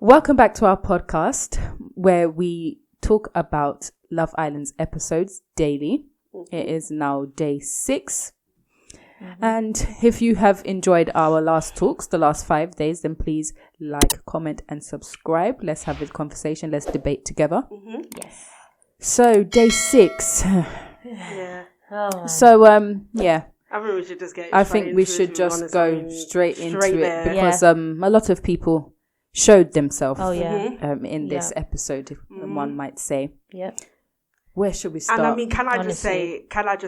Welcome back to our podcast where we talk about Love Island's episodes daily. Mm-hmm. It is now day 6. Mm-hmm. And if you have enjoyed our last talks, the last 5 days, then please like, comment and subscribe. Let's have a conversation. Let's debate together. Mm-hmm. Yes. So day 6. Yeah. Oh. So, yeah. I think we should just get I think we should just go straight into it because a lot of people showed themselves in this episode, if one might say. Yep. Where should we start? And I mean, can I just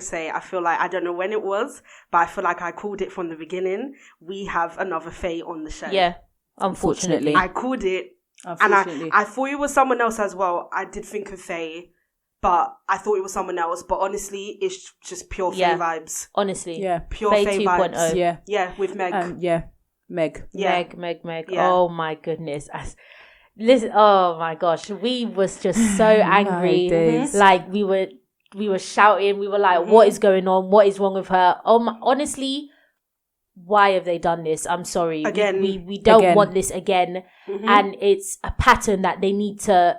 say, I feel like, I don't know when it was, but I feel like I called it from the beginning. We have another Faye on the show. Yeah, unfortunately. I called it. And I thought it was someone else as well. I did think of Faye, but I thought it was someone else. But honestly, it's just pure Faye vibes. Honestly. Yeah. Pure Faye 2.0. vibes. Yeah. Yeah, with Meg. Meg. Yeah. Meg. Yeah. Oh my goodness. Listen, oh my gosh. We was just so angry. Like we were shouting. We were like, what is going on? What is wrong with her? Honestly, why have they done this? I'm sorry. Again. We don't want this again. Mm-hmm. And it's a pattern that they need to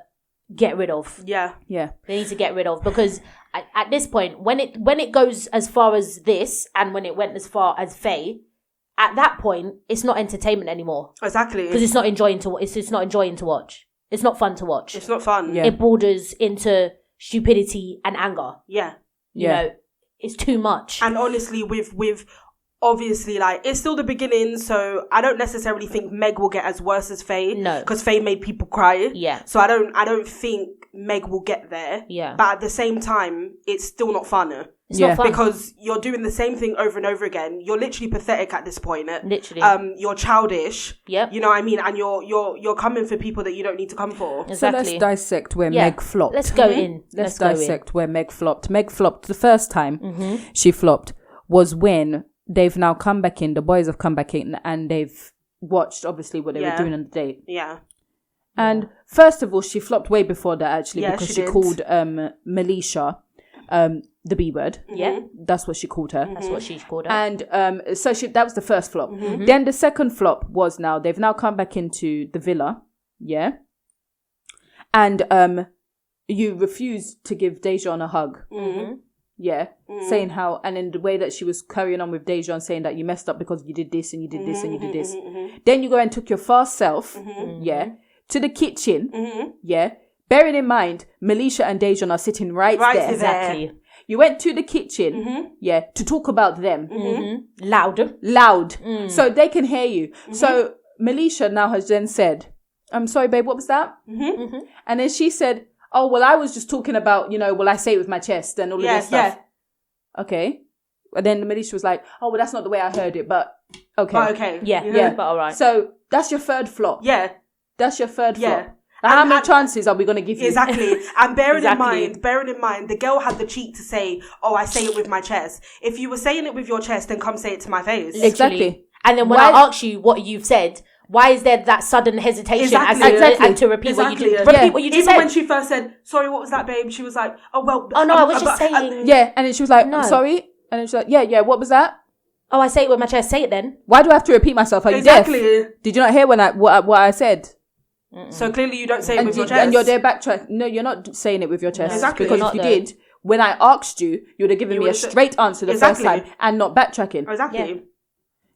get rid of. Yeah. Yeah. They need to get rid of because at this point, when it goes as far as this and when it went as far as Faye, at that point, it's not entertainment anymore. Exactly. Because it's not enjoying to watch. It's not fun to watch. It's not fun. Yeah. It borders into stupidity and anger. Yeah. You know, it's too much. And honestly, with obviously, like, it's still the beginning, so I don't necessarily think Meg will get as worse as Faye. No. Because Faye made people cry. Yeah. So I don't think Meg will get there. Yeah. But at the same time, it's still not fun. It's not fun. Because you're doing the same thing over and over again. You're literally pathetic at this point. Literally. You're childish. Yep. You know what I mean? And you're coming for people that you don't need to come for. Exactly. So let's dissect where Meg flopped. Let's go in. Let's dissect where Meg flopped. Meg flopped the first time she flopped was when they've now come back in, the boys have come back in and they've watched obviously what they were doing on the date. Yeah. And first of all, she flopped way before that actually because she did. called Melisha the B word. Yeah. That's what she called her. That's what she called her. And so that was the first flop. Then the second flop was they've now come back into the villa. Yeah. And you refused to give Dejan a hug. Yeah. Saying how, and in the way that she was carrying on with Dejan, saying that you messed up because you did this and you did this and you did this. Then you go and took your fast self, to the kitchen, bearing in mind, Melisha and Dejan are sitting right there. Exactly. You went to the kitchen, to talk about them. Loud. So they can hear you. So Melisha now has then said, I'm sorry, babe, what was that? And then she said, oh, well, I was just talking about, will I say it with my chest and all of this stuff. Okay. And then Melisha was like, oh, well, that's not the way I heard it, but okay. Oh, okay. Yeah, but all right. So that's your third flop. Yeah. That's your third flop. Yeah. And how many chances are we going to give you? Exactly. And bearing in mind, the girl had the cheek to say, oh, I say it with my chest. If you were saying it with your chest, then come say it to my face. Literally. Exactly. And then when I ask you what you've said, why is there that sudden hesitation and to repeat what you did? Repeat what you just said. Even when she first said, sorry, what was that, babe? She was like, oh, well. Oh, no, I was just saying. Yeah. And then she was like, I'm sorry. And then she was like, yeah, what was that? Oh, I say it with my chest. Say it then. Why do I have to repeat myself? Are you deaf? Did you not hear what I said? So clearly you don't say it with your chest. And you're there backtrack. No, you're not saying it with your chest. Exactly. Because if you did, when I asked you, you would have given me a straight answer the first time and not backtracking. Exactly. Yeah.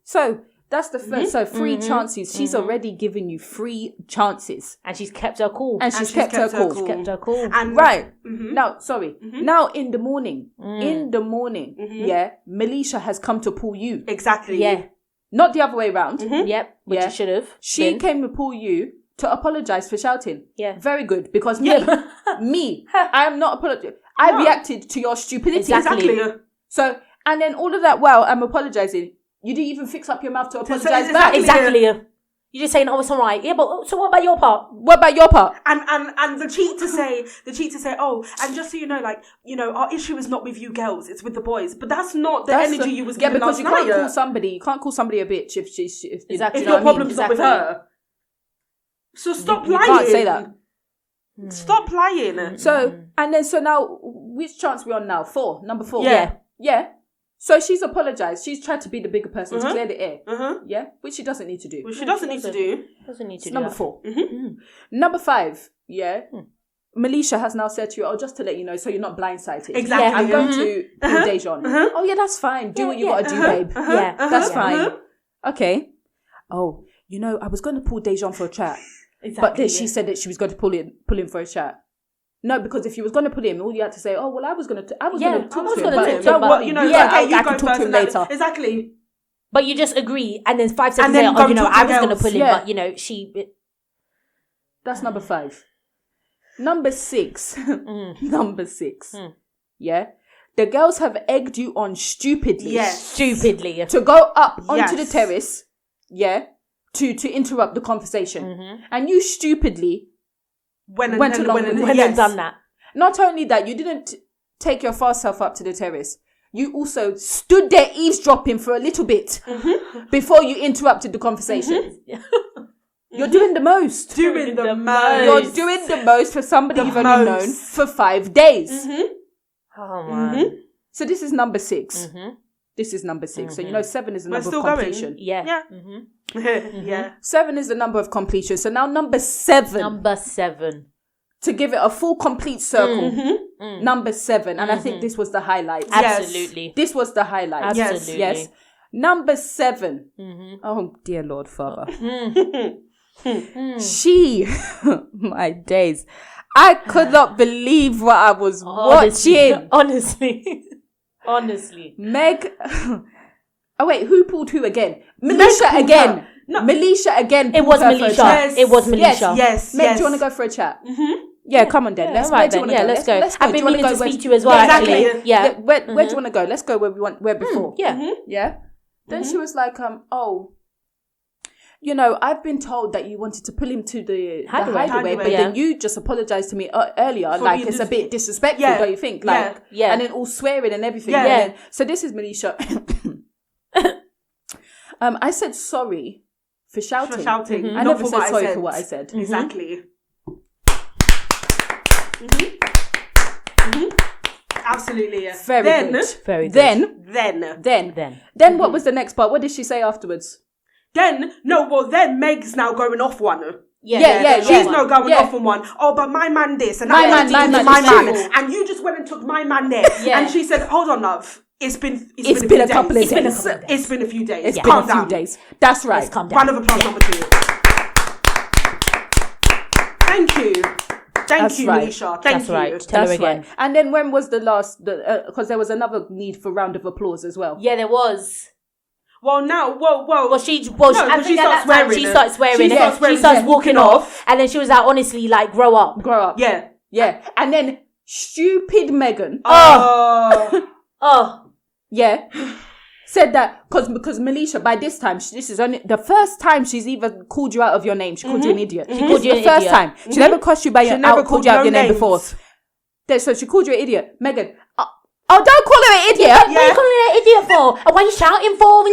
So that's the first. So 3 chances. She's already given you 3 chances. And she's kept her cool. And she's kept her cool. She's kept her cool. And now, sorry. Now in the morning, Melisha has come to pull you. Exactly. Yeah. Not the other way around. Yep. Which you should have. She came to pull you to apologize for shouting. Yeah. Very good. Because me, I am not apologizing. I reacted to your stupidity. Exactly. So, and then all of that while I'm apologizing, you didn't even fix up your mouth to apologize back. Exactly. You're just saying, oh, it's all right. Yeah, but so what about your part? What about your part? And the cheat to say, oh, and just so you know, like, our issue is not with you girls, it's with the boys. But that's not the energy you was giving because last you can't night. You can't call somebody a bitch if your problem's not with her. So stop lying. You can't say that. Stop lying. So now, which chance we on now? 4. Number 4. Yeah. Yeah. So she's apologized. She's tried to be the bigger person to clear the air. Yeah, which she doesn't need to do. Which she doesn't need to do. Doesn't need to do Number that. 4. Number 5. Yeah. Melisha has now said to you, just to let you know, so you're not blindsided. Exactly. I'm going to Dejan. Oh yeah, that's fine. Do what you gotta do, babe. Yeah, that's fine. Okay. Oh, I was going to pull Dejan for a chat. Exactly. But then she said that she was going to pull him for a chat. No, because if you was going to pull him, all you had to say, I was going to talk to him. But you can talk to him later. Exactly. But you just agree, and then 5 seconds later, I was going to pull him, but she. That's number 5. Number 6. Number 6. Yeah. The girls have egged you on stupidly. Yes. Stupidly. To go up onto the terrace. Yeah. To interrupt the conversation. And you stupidly went along and done that. Not only that, you didn't take your fast self up to the terrace. You also stood there eavesdropping for a little bit before you interrupted the conversation. You're doing the most. You're doing the most for somebody you've only known for 5 days. Oh, man. So this is number 6. This is number 6. So 7 is the number of completion. Going. Yeah. Yeah. 7 is the number of completion. So now number 7. Number 7. To give it a full complete circle. Number 7. And I think this was the highlight. Absolutely. This was the highlight. Absolutely. Yes. Number 7. Oh, dear Lord Father. She, my days. I could not believe what I was watching. Honestly. Meg. Oh, wait. Who pulled who again? Melisha again. No. Melisha again. It was Melisha. Yes. It was Melisha. Yes. Meg, do you want to go for a chat? Yeah, come on then. Let's go. Let's go. I've been meaning to speak to you as well, exactly. actually. Yeah. Where do you want to go? Let's go where before. Yeah. Then she was like, I've been told that you wanted to pull him to the hideaway, but then you just apologized to me earlier. It's a bit disrespectful, don't you think? And then all swearing and everything. Yeah. So this is Melisha. I said sorry for shouting. I never said sorry for what I said. Exactly. Absolutely. Yeah. Very good. Very good. Then what was the next part? What did she say afterwards? Then Meg's now going off one. Yeah. She's now going off on one. Oh, but my man this and my man. And you just went and took my man there. Yeah. And she said, hold on, love. It's been a couple of days. It's been a few days. It's been a few days. That's right. Round of applause number 2. Thank you. Thank you, Melisha. Thank you. Right. Tell her again. Right. And then when was the last? Because there was another need for round of applause as well. Yeah, there was. Well, now, she starts swearing. She starts walking off, and then she was like, honestly, like, grow up. Yeah. And then stupid Megan. Yeah. Said that because Melisha, by this time, this is only the first time she's even called you out of your name. She called you an idiot. She called you an idiot. The first time. She never cussed you by your name. Called you out of your name before. So she called you an idiot. Megan. Oh, don't call her an idiot. Yeah. What are you calling her an idiot for? What are you shouting for?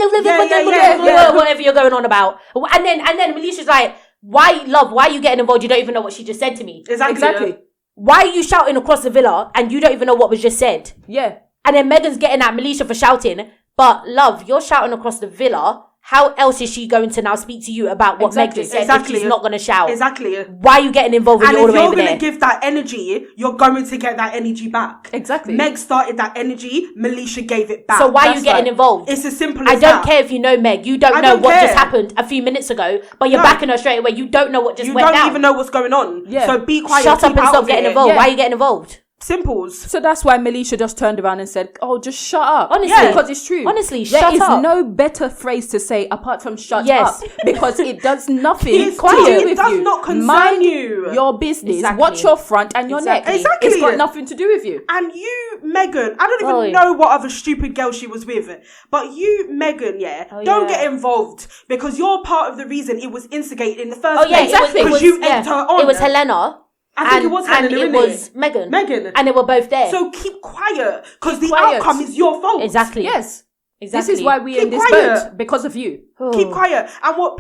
Whatever you're going on about. And then Melisha's like, why are you getting involved? You don't even know what she just said to me. Exactly. Why are you shouting across the villa and you don't even know what was just said? Yeah. And then Megan's getting at Melisha for shouting. But, love, you're shouting across the villa. How else is she going to now speak to you about what Meg just said if she's not going to shout? Exactly. Why are you getting involved when you're all the way over there? And if you're going to give that energy, you're going to get that energy back. Exactly. Meg started that energy, Melisha gave it back. So why are you getting involved? It's as simple as that. I don't care if you know Meg. You don't know what just happened a few minutes ago, but you're backing her straight away. You don't know what just went down. You don't even know what's going on. Yeah. So be quiet. Shut up and stop getting involved. Yeah. Why are you getting involved? Simples. So that's why Melisha just turned around and said, just shut up. Honestly. Because it's true. Honestly, shut up. There is no better phrase to say apart from shut up. Because it does nothing to do with you. It does not concern you. Your business. Exactly. Watch your front and your neck. Exactly. It's got nothing to do with you. And you, Megan, I don't even know what other stupid girl she was with. But you, Megan, don't get involved. Because you're part of the reason it was instigated in the first place. Exactly. Because you egged her on. It was Helena. I think it was Helena, and it was Megan. And they were both there. So keep quiet, because the outcome is your fault. Exactly. Yes. Exactly. This is why we're in this boat, because of you. Keep quiet. And what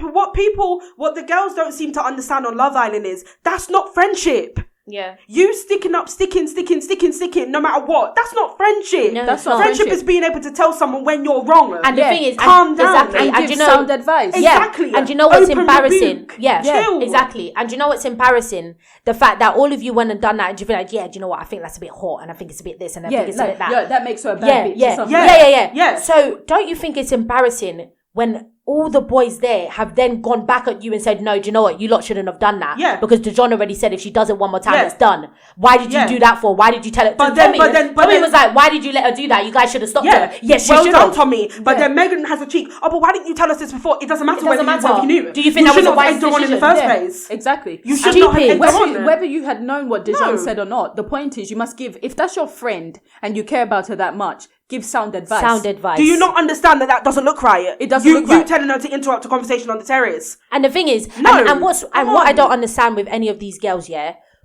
the girls don't seem to understand on Love Island is, that's not friendship. Yeah. You sticking, no matter what. That's not friendship. No, that's not friendship. Is being able to tell someone when you're wrong. And the thing is, calm down. Exactly. And give sound advice. Exactly. Yeah. And you know what's Open embarrassing? rebuke. Yeah. Chill. Exactly. And you know what's embarrassing? The fact that all of you went and done that, and you feel like, yeah, do you know what? I think that's a bit hot, and I think it's a bit this, and I think it's a bit that. Yeah, that makes her a bad bitch. Yeah. So don't you think it's embarrassing when all the boys there have then gone back at you and said, no, do you know what? You lot shouldn't have done that. Yeah. Because Dijon already said if she does it one more time, it's done. Why did you do that for? Why did you tell her? But Tommy then was like, why did you let her do that? You guys should have stopped her. Yes, she should done, have. Tommy. But then Megan has a cheek. Oh, but why didn't you tell us this before? It doesn't matter whether you knew. Do you think that was a wise decision? in the first place? Exactly. You should not have egged on. Whether you had known what Dijon said or not, the point is you must give, if that's your friend and you care about her that much, give sound advice. Do you not understand that doesn't look right? It doesn't look right. You telling her to interrupt a conversation on the terrace. And the thing is, and what I don't understand with any of these girls,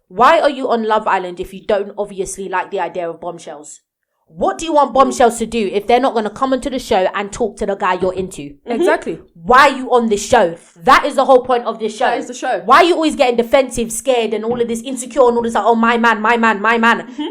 why are you on Love Island if you don't obviously like the idea of bombshells? What do you want bombshells to do if they're not going to come onto the show and talk to the guy you're into? Exactly. Why are you on this show? That is the whole point of this show. That is the show. Why are you always getting defensive, scared, and all of this insecure and all this like, oh, my man.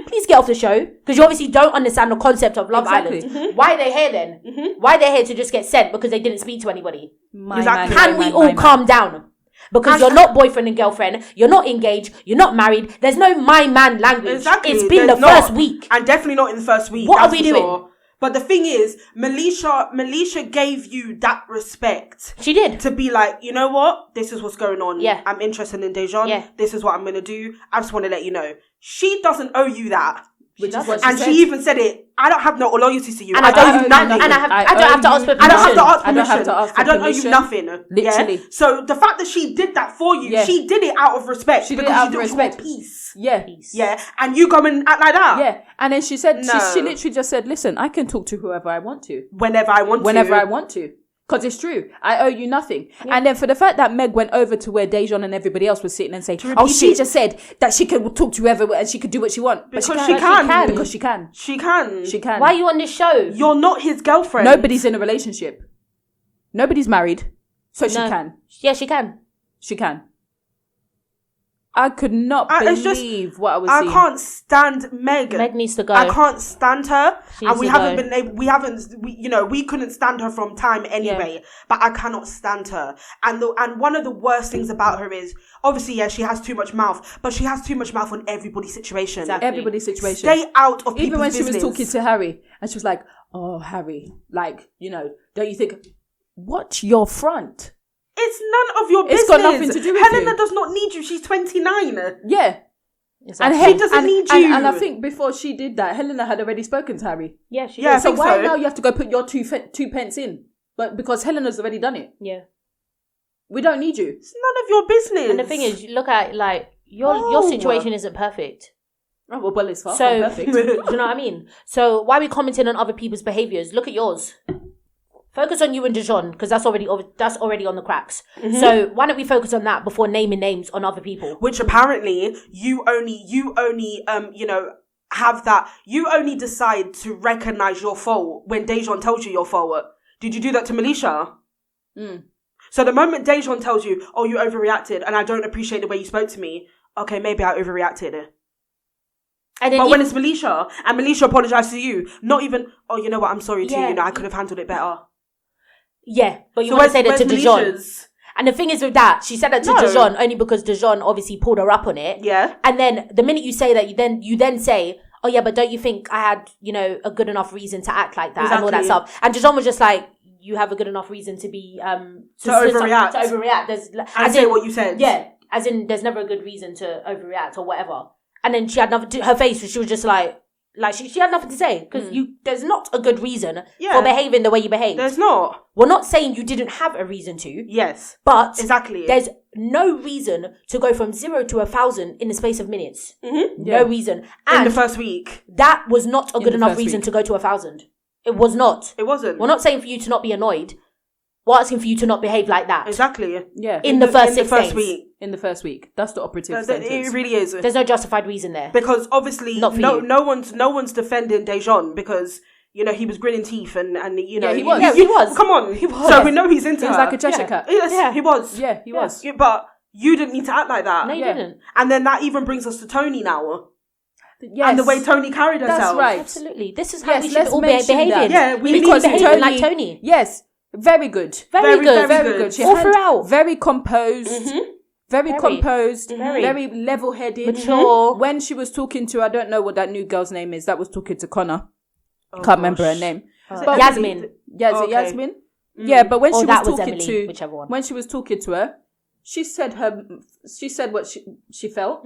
Please get off the show. Because you obviously don't understand the concept of Love Island. Why are they here then? Why are they here to just get sent because they didn't speak to anybody? Can we all calm down? Because you're not boyfriend and girlfriend, you're not engaged, you're not married. There's no my man language. Exactly. It's been the first week. And definitely not in the first week. What are we doing? Sure. But the thing is, Melisha gave you that respect. She did. To be like, you know what? This is what's going on. Yeah. I'm interested in Dijon. Yeah. This is what I'm going to do. I just want to let you know. She doesn't owe you that. Which is what she even said it. I don't have no loyalty to you. And I don't owe you nothing. And I don't have to ask for permission. I don't have to ask permission. I don't owe you nothing. Literally. Yeah? So the fact that she did that for you, she did it out of respect. She did it out of respect. Peace. Yeah. Yeah. And you go and act like that. Yeah. And then she said, she literally just said, listen, I can talk to whoever I want to. Whenever I want to. Because it's true. I owe you nothing. Yeah. And then for the fact that Meg went over to where Dijon and everybody else was sitting and saying, she just said that she could talk to whoever and she could do what she wants. Because she can. Because she can. She can. She can. Why are you on this show? You're not his girlfriend. Nobody's in a relationship. Nobody's married. So she can. Yeah, she can. She can. I could not believe what I was seeing. I can't stand Meg. Meg needs to go. I can't stand her. And we couldn't stand her from time anyway. Yeah. But I cannot stand her. And one of the worst things about her is, obviously, she has too much mouth. But she has too much mouth on everybody's situation. Exactly. Everybody's situation. Stay out of people's business. Even when she was talking to Harry. And she was like, oh, Harry. Like, don't you think, watch your front. It's none of your business. It's got nothing to do with Helena does not need you. She's 29. Yeah. Exactly. And he doesn't need you. And I think before she did that, Helena had already spoken to Harry. Yeah, she did. So why now you have to go put your two pence in? But because Helena's already done it. Yeah. We don't need you. It's none of your business. And the thing is, look at, like, your situation isn't perfect. Oh, well, it's far from perfect. Do you know what I mean? So why are we commenting on other people's behaviours? Look at yours. Focus on you and Dijon, because that's already on the cracks. Mm-hmm. So why don't we focus on that before naming names on other people? Which apparently you only have that. You only decide to recognize your fault when Dijon tells you your fault. Did you do that to Melisha? So the moment Dijon tells you, oh, you overreacted and I don't appreciate the way you spoke to me, okay, maybe I overreacted. But when it's Melisha and Melisha apologized to you, not even, oh, you know what, I'm sorry too, I could have handled it better. Yeah, but you want to say that to Dijon. And the thing is with that, she said that to Dijon only because Dijon obviously pulled her up on it. Yeah. And then the minute you say that, you then say, oh yeah, but don't you think I had, a good enough reason to act like that and all that stuff? And Dijon was just like, you have a good enough reason to be to overreact. To overreact. And say what you said. Yeah, as in there's never a good reason to overreact or whatever. And then she had nothing. Her face, she was just like she had nothing to say because there's not a good reason for behaving the way you behave. There's not. We're not saying you didn't have a reason to. Yes, but exactly. There's no reason to go from 0 to 1,000 in the space of minutes. Mm-hmm. No reason. And in the first week, that was not a good enough reason to go to 1,000. It was not. It wasn't. We're not saying for you to not be annoyed. We're asking for you to not behave like that. Exactly. Yeah. In the first 6 days. Week. In the first week. That's the operative sentence. It really is. There's no justified reason there. Because obviously no one's defending Dijon because he was gritting teeth and he was. Come on. He was. So we know he's into He was like a Cheshire cat. Yes, he was. Yeah, he was. But You didn't need to act like that. No, you didn't. And then that even brings us to Tony now. Yes. And the way Tony carried herself. That's right. Absolutely. This is how we should let's all be mention behaving. that. Yeah, we need to be behaving like Tony. Yes, very good. Very good. Very good. She all had throughout. very composed. Very composed, Very. very level-headed. Mature. When she was talking to, I don't know what that new girl's name is, that was talking to Connor. Can't remember her name. But Yasmin. Yeah, is it Yasmin? Yeah, but when she was talking Emily, to, whichever one. when she was talking to her, she said what she felt.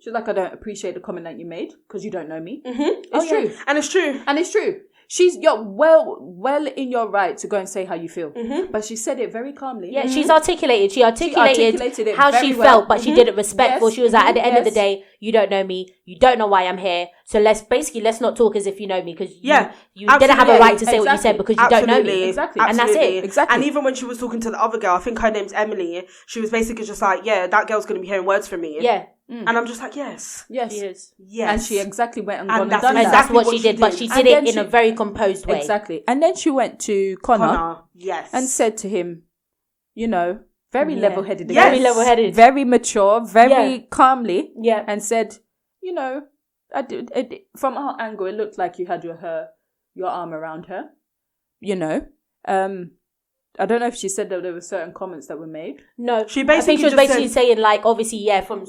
She's like, I don't appreciate the comment that you made because you don't know me. It's true. And it's true. And it's true. You're well in your right to go and say how you feel. But she said it very calmly. Yeah, she's articulated. She articulated it how very she well. felt, but she did it respectful. Yes. She was like, at the end of the day, you don't know me. You don't know why I'm here. So let's not talk as if you know me because you didn't have a right to say what you said because you don't know me. Exactly. And that's it. Exactly. And even when she was talking to the other girl, I think her name's Emily, she was basically just like, yeah, that girl's going to be hearing words from me. Yeah. And I'm just like, yes. She is. Yes. And she exactly went and And gone that's and done that. That's exactly what what she she did, but did. she And did then it in a very composed way. Exactly. And then she went to Connor. Yes. And said to him, very level-headed. Yes. Very level-headed. Very mature, very calmly. Yeah. And said, from our angle, it looked like you had your arm around her. I don't know if she said that there were certain comments that were made. No, She I basically think she was just basically said- saying like, obviously, from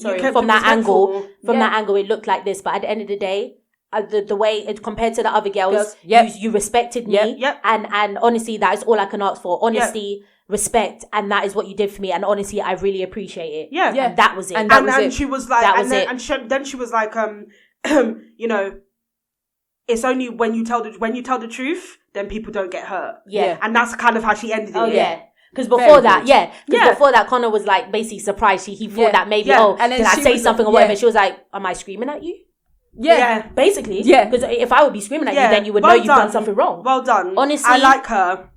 that angle, it looked like this. But at the end of the day, the way it compared to the other girls, you respected me, and honestly, that is all I can ask for. Honesty, respect, and that is what you did for me. And honestly, I really appreciate it. Yeah. And that was it. And that was and it. she was like, That and was then, it. and then she was like, it's only when you tell the truth, then people don't get hurt. Yeah. And that's kind of how she ended it. Oh yeah. Because before that, Yeah. before that, Connor was like basically surprised. He thought that maybe, Yeah. and then did I say something or whatever? She was like, "Am I screaming at you?" Yeah. Basically, Yeah. Because if I would be screaming at you, then you would Well know you've done done. something wrong. Well done. Honestly, I like her.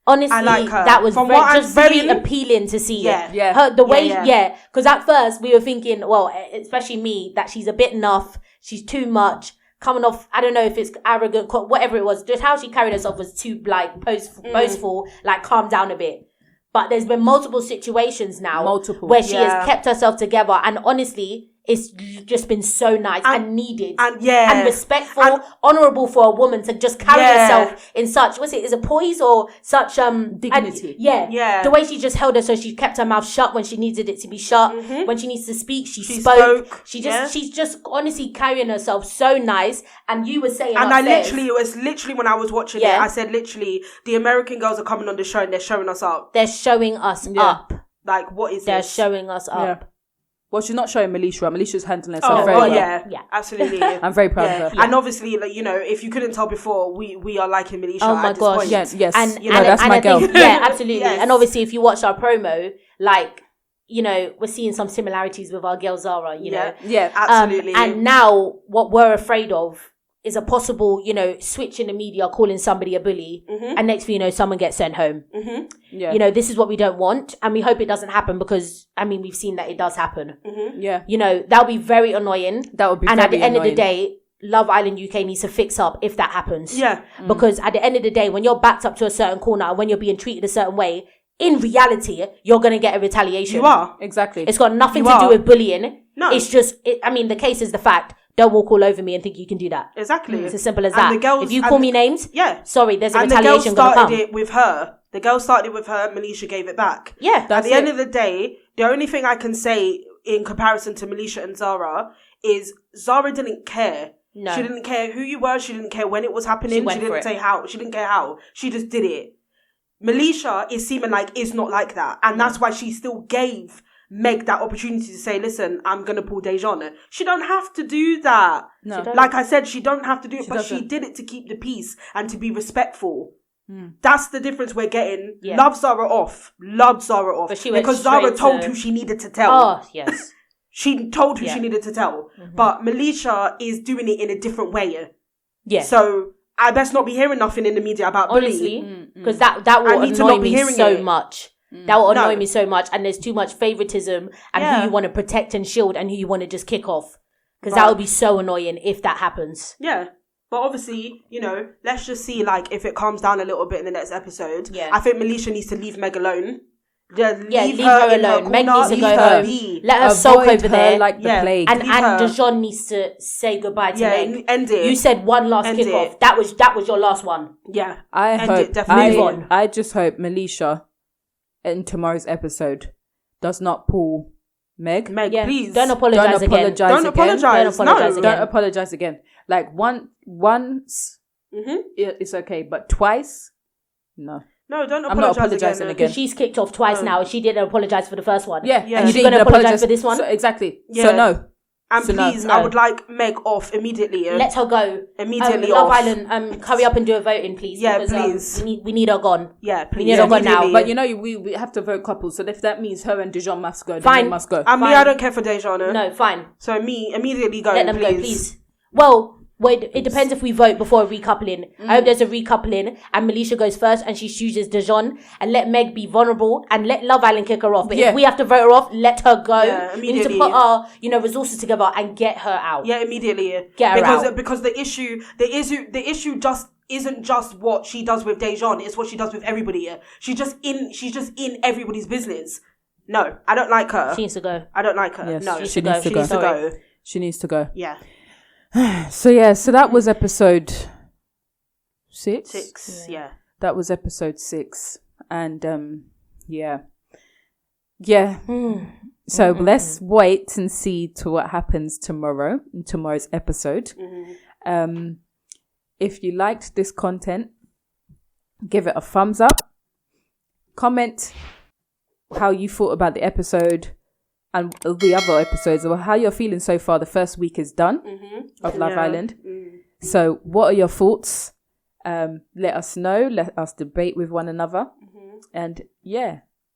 Honestly, I like her. that was From very, what I'm just very seeing- appealing to see. Yeah. Yeah. Her, the way, Yeah. Because at first we were thinking, well, especially me, that she's a bit enough. She's too much. Coming off, I don't know if it's arrogant, whatever it was. Just how she carried herself was too like boastful. Like calm down a bit. But there's been multiple situations now where she has kept herself together, and honestly, it's just been so nice and needed and respectful, and honourable for a woman to just carry herself in such, is it poise or such dignity? And, the way she just held her, so she kept her mouth shut when she needed it to be shut. When she needs to speak, she spoke. She's just honestly carrying herself so nice. And you were saying, and upstairs, it was literally when I was watching it, I said literally, the American girls are coming on the show and they're showing us up. They're showing us up. Like, what is They're this? showing us up. Yeah. Well, she's not showing Melisha. Melisha's handling herself very well. Yeah, absolutely. I'm very proud of her. And obviously, like, if you couldn't tell before, we are liking Melisha. Oh my at this gosh. point. Yes. And that's my girl. Yeah, absolutely. Yes. And obviously, if you watch our promo, like, we're seeing some similarities with our girl Zara, you know. Yeah, absolutely. And now, what we're afraid of is a possible, switch in the media calling somebody a bully, and next thing you know, someone gets sent home. Yeah. This is what we don't want, and we hope it doesn't happen because, we've seen that it does happen. Yeah. That'll be very annoying. That would be and very at the end annoying. of the day, Love Island UK needs to fix up if that happens. Yeah. Because at the end of the day, when you're backed up to a certain corner and when you're being treated a certain way, in reality, you're going to get a retaliation. You are. Exactly. It's got nothing You to are. do with bullying. No. It's just, the case is the fact. Don't walk all over me and think you can do that. Exactly. It's as simple as And that. the girls- If you and call the- me names, Yeah. sorry, there's a And the girl retaliation going to started come. it with her. The girl started with her. Melisha gave it back. Yeah. At the end of the day, the only thing I can say in comparison to Melisha and Zara is Zara didn't care. No. She didn't care who you were. She didn't care when it was happening. went She for didn't it. say how. She didn't care how. She just did it. Melisha is seeming like is not like that. And that's why she still gave Meg that opportunity to say, listen, I'm going to pull Dejan. She don't have to do that. No. Like I said, she don't have to do it, but she doesn't. did it to keep the peace and to be respectful. That's the difference we're getting. Yeah. Love Zara off. Loved Zara off. But she went because Zara straight told to- who she needed to tell. Oh, yes. She told who Yeah. she needed to tell. But Melisha is doing it in a different way. Yeah. So I best not be hearing nothing in the media about Honestly, bullying. because that I will need to annoy not be me hearing so it. much. That will annoy No. me so much, and there's too much favoritism and Yeah. who you want to protect and shield and who you want to just kick off. Because Right. that would be so annoying if that happens. Yeah. But obviously, let's just see, like, if it calms down a little bit in the next episode. Yeah. I think Melisha needs to leave Meg alone. Leave her alone. in her Meg corner, needs to leave go her home. be. Let her Avoid sulk over her there. like the plague. And Leave her. Dijon needs to say goodbye to Meg. End it. You said one last End kickoff. it. That was your last one. Yeah. I End hope. it, definitely. Move on. I just hope Melisha, in tomorrow's episode, does not pull Meg. Yeah. Please. Don't apologize again. Don't apologize. Don't apologize No. again. Don't apologize again. Like once, it's okay, but twice, no. No, don't I'm not apologize apologizing again. again. She's kicked off twice now, and she didn't apologize for the first one. Yeah, Yeah. And you she's didn't going to even apologize for this one. So, exactly. Yeah. So no. And So no. please, No. I would like Meg off immediately. Let her go. Immediately Love off. Island, hurry up and do a voting, please. Yeah, because, please. we need her gone. Yeah, please. We need her gone now. Immediately. But you know, we have to vote couples. So if that means her and Dijon must go, then Fine. they must go. And me, Fine. I don't care for Deja, no. No, fine. So me, immediately go. Let them go, please. Well, wait, it depends if we vote before a recoupling. I hope there's a recoupling and Melisha goes first and she chooses Dijon and let Meg be vulnerable and let Love Island kick her off. But Yeah. if we have to vote her off, let her go. Yeah, we need to immediately. put our, resources together and get her out. Yeah, immediately. Get her out. Because the issue just isn't just what she does with Dejan, it's what she does with everybody. Yeah? She's just in everybody's business. No, I don't like her. She needs to go. I don't like her. Yes, No, she needs to go. go. She needs to go. Yeah. So that was episode 6. 6. Yeah. That was episode 6, and So let's wait and see to what happens tomorrow in tomorrow's episode. If you liked this content, give it a thumbs up. Comment how you thought about the episode and the other episodes, or how you're feeling so far. The first week is done of Love Island. So what are your thoughts? Let us know. Let us debate with one another. And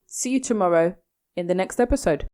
see you tomorrow in the next episode.